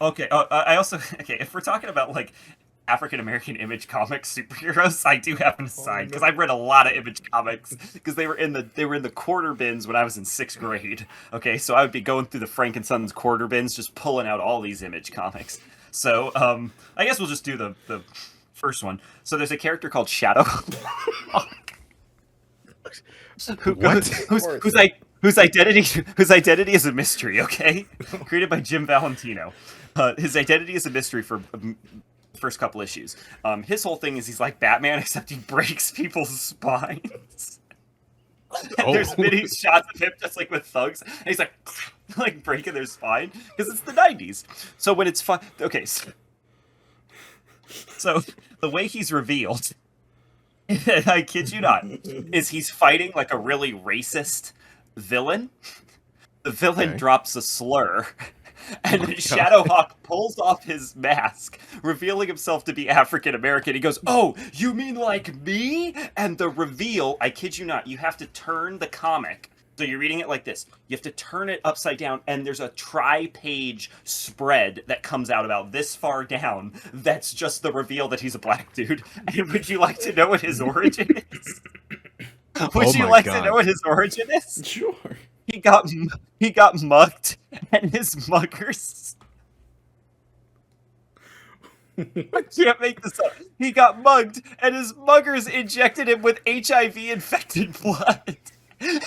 Okay. I also okay. If we're talking about like African American Image Comics superheroes, I do have an Oh aside because no. I've read a lot of Image Comics because they were in the quarter bins when I was in sixth grade. Okay, so I would be going through the Frank and Sons quarter bins, just pulling out all these Image Comics. So I guess we'll just do the first one. So there's a character called Shadow, who, What? Of course. whose identity is a mystery. Okay, created by Jim Valentino. His identity is a mystery for first couple issues. His whole thing is he's like Batman, except he breaks people's spines. And Oh. there's many shots of him just like with thugs, and he's like, like breaking their spine because it's the '90s. So when it's fun, okay. So the way he's revealed, I kid you not, is he's fighting like a really racist villain. The villain Okay. drops a slur, and then God. Shadowhawk pulls off his mask, revealing himself to be African American. He goes, "Oh, you mean like me?" And the reveal, I kid you not, you have to turn the comic. So you're reading it like this. You have to turn it upside down, and there's a tri-page spread that comes out about this far down. That's just the reveal that he's a black dude. And would you like to know what his origin is? Would Oh you my like to God. know what his origin is? Sure. He got mugged, and his muggers. I can't make this up. He got mugged, and his muggers injected him with HIV-infected blood.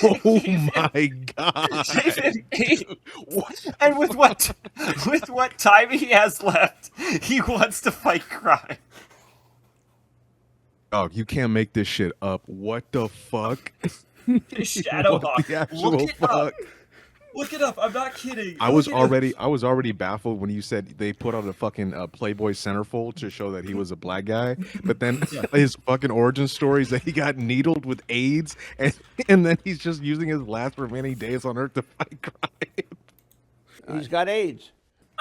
Oh Gave him- my God. gave him AIDS. What? And with what time he has left, he wants to fight crime. Dog, you can't make this shit up. What the fuck? What Shadowhawk. the actual Look it up. fuck? Look it up. I'm not kidding. I was Look it up. already baffled when you said they put out a fucking Playboy centerfold to show that he was a black guy, but then Yeah. his fucking origin story is that he got needled with AIDS, and then he's just using his last remaining days on Earth to fight crime. He's got AIDS.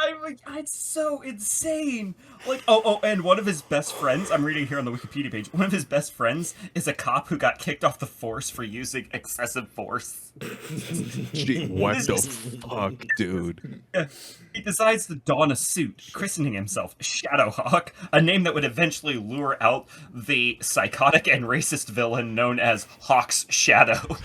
I'm like, it's so insane. Like, and one of his best friends, I'm reading here on the Wikipedia page, one of his best friends is a cop who got kicked off the force for using excessive force. Gee, what the fuck, dude? Yeah. He decides to don a suit, christening himself Shadowhawk, a name that would eventually lure out the psychotic and racist villain known as Hawk's Shadow.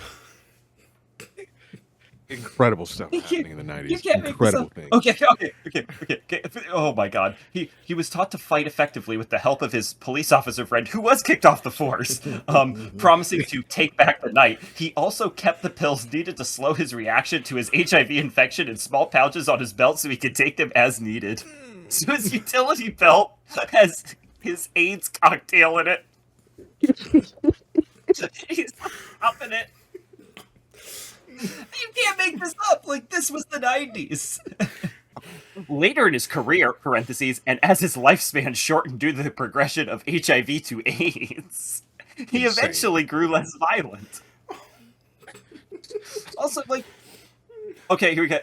Incredible stuff You happening in the can't- 90s. You can't make Incredible this things. up. Okay. Oh my god. He was taught to fight effectively with the help of his police officer friend who was kicked off the force, promising to take back the night. He also kept the pills needed to slow his reaction to his HIV infection in small pouches on his belt so he could take them as needed. So his utility belt has his AIDS cocktail in it. He's popping it. You can't make this up. Like, this was the 90s. Later in his career, parentheses, and as his lifespan shortened due to the progression of HIV to AIDS, he Insane. eventually grew less violent. Also, like, okay, here we go.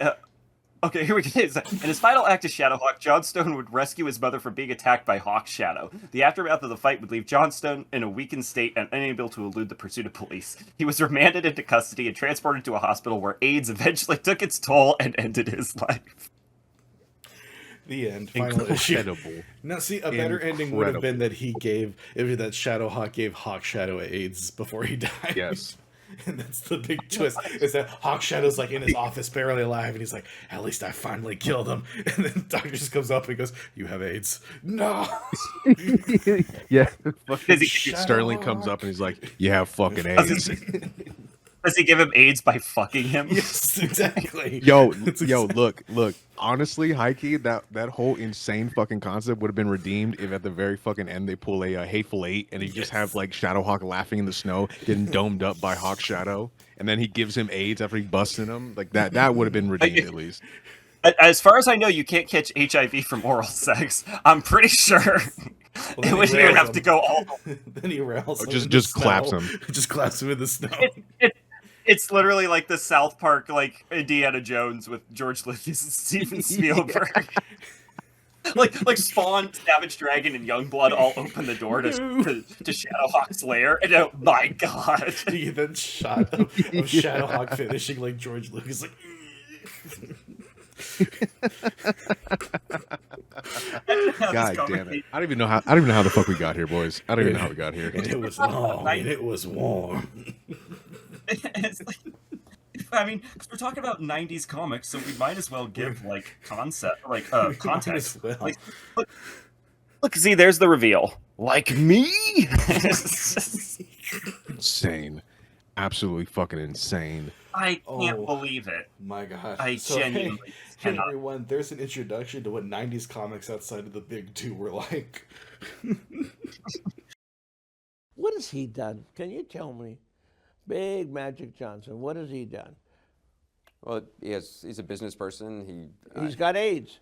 Here we go. In his final act as Shadowhawk, Johnstone would rescue his mother from being attacked by Hawk Shadow. The aftermath of the fight would leave Johnstone in a weakened state and unable to elude the pursuit of police. He was remanded into custody and transported to a hospital where AIDS eventually took its toll and ended his life. The end. Final issue. Incredible. Now, see, a better ending would have been that that Shadowhawk gave Hawk Shadow AIDS before he died. Yes. And that's the big twist, is that Hawk Shadow's like in his office, barely alive, and he's like, at least I finally killed him. And then Doctor just comes up and goes, you have AIDS. No! Yeah. Does he, Sterling comes up and he's like, "You have fucking AIDS." does he give him AIDS by fucking him? Yes, exactly. Yo, That's yo, exactly- look. Honestly, Heike, that whole insane fucking concept would have been redeemed if at the very fucking end they pull a Hateful Eight and you just have like Shadowhawk laughing in the snow, getting domed up by Hawk Shadow, and then he gives him AIDS after he busting him. Like that would have been redeemed at least. As far as I know, you can't catch HIV from oral sex. I'm pretty sure. Well, then It would he even rails have to him. go all. Then he rails Or him just- in the just claps snow. him. Just claps him in the snow. It's literally like the South Park, like Indiana Jones with George Lucas and Steven Spielberg. like Spawn, Savage Dragon, and Youngblood all open the door to Shadowhawk's lair, and oh my god! You get that shot of Shadowhawk finishing like George Lucas, like. God damn it! I don't even know how. I don't even know how the fuck we got here, boys. I don't even know how we got here. And it was long and it was warm. It's like, I mean, because we're talking about '90s comics, so we might as well give like context. well. Like, look, see, there's the reveal. Like me. Insane, absolutely fucking insane. I can't Oh. believe it. My God. I genuinely hey, cannot. everyone, there's an introduction to what 90s comics outside of the big two were like. What has he done? Can you tell me? Big Magic Johnson, what has he done? Well, he's a business person. He's got AIDS.